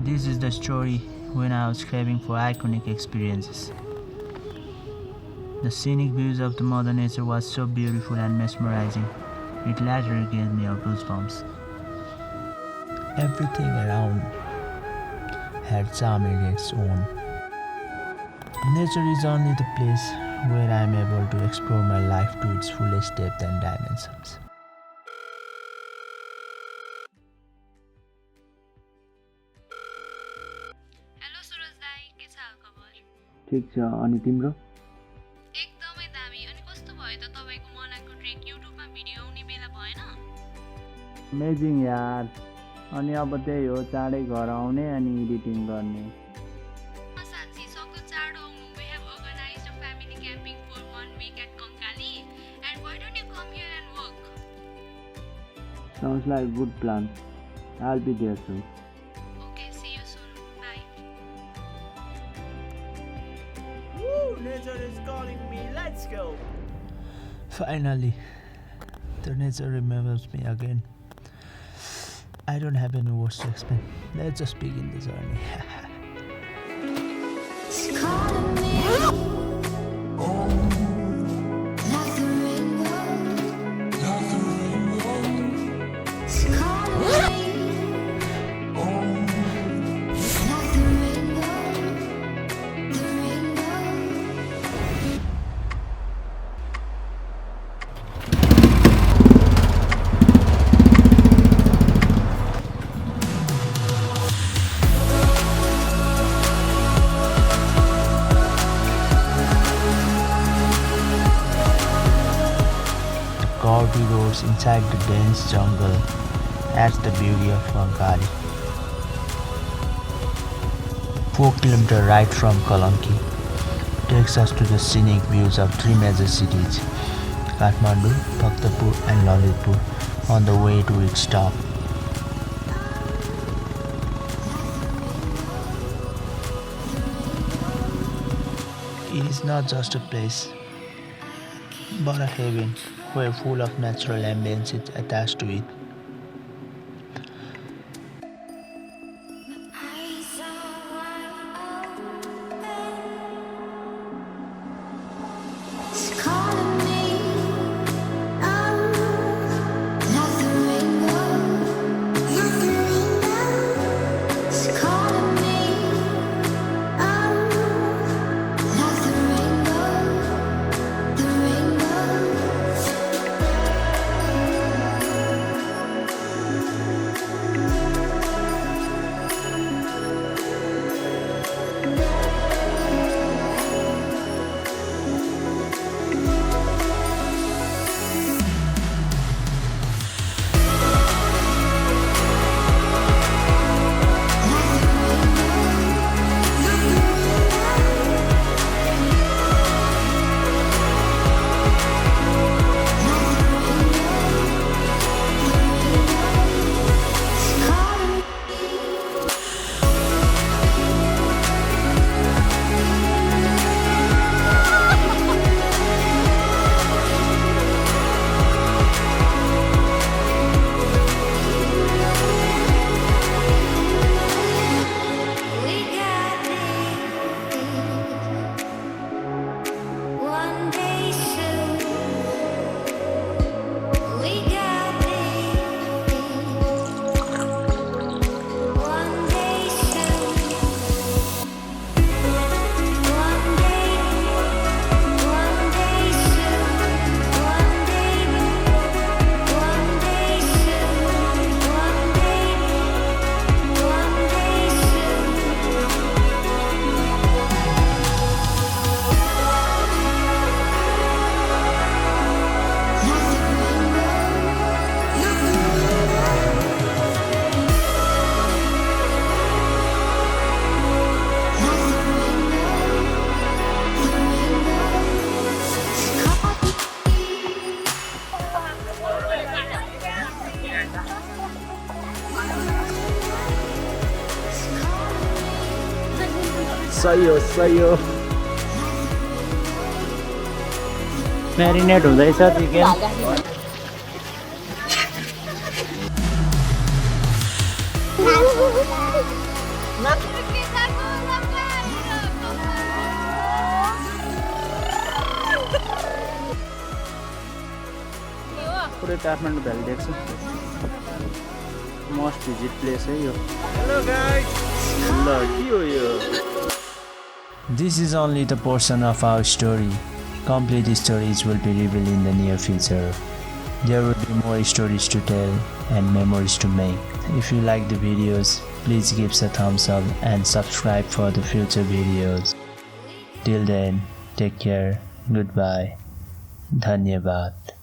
This is the story when I was craving for iconic experiences. The scenic views of the Mother Nature was so beautiful and mesmerizing. It later gave me goosebumps. Everything around had charm in its own. Nature is only the place where I am able to explore my life to its fullest depth and dimensions. Hello Suraj दाई के छ हालखबर ठिक छ अनि तिम्रो एकदमै दामी अनि कस्तो भयो त तपाईको मनाको ट्रेक युट्युबमा भिडियो आउने बेला भएन अमेजिङ यार अनि अब त्यही हो चाँडै घर आउने अनि एडिटिङ गर्ने साथी सक्दो चाँडो आउनु we have organized a family camping for 1 week at Kankali and why don't you come here and work Sounds like a good plan. I'll be there soon. okay see you soon bye Woo! Nature is calling me. Let's go. Finally, the nature remembers me again. I don't have any words to explain. Let's just begin the journey. Gordy roads inside the dense jungle adds the beauty of Kankali. 4-kilometer ride from Kalanki takes us to the scenic views of three major cities, Kathmandu, Bhaktapur and Lalitpur, on the way to its top. It is not just a place, but a haven where full of natural ambience is attached to it. सही हो marinate हुँदैछ chicken पुरै Kathmandu valley देख्छु must visit place है यो Hello guys. ल के हो यो This is only the portion of our story. Complete stories will be revealed in the near future. There will be more stories to tell and memories to make. If you like the videos, please give us a thumbs up and subscribe for the future videos. Till then, take care. Goodbye. Dhanyavad.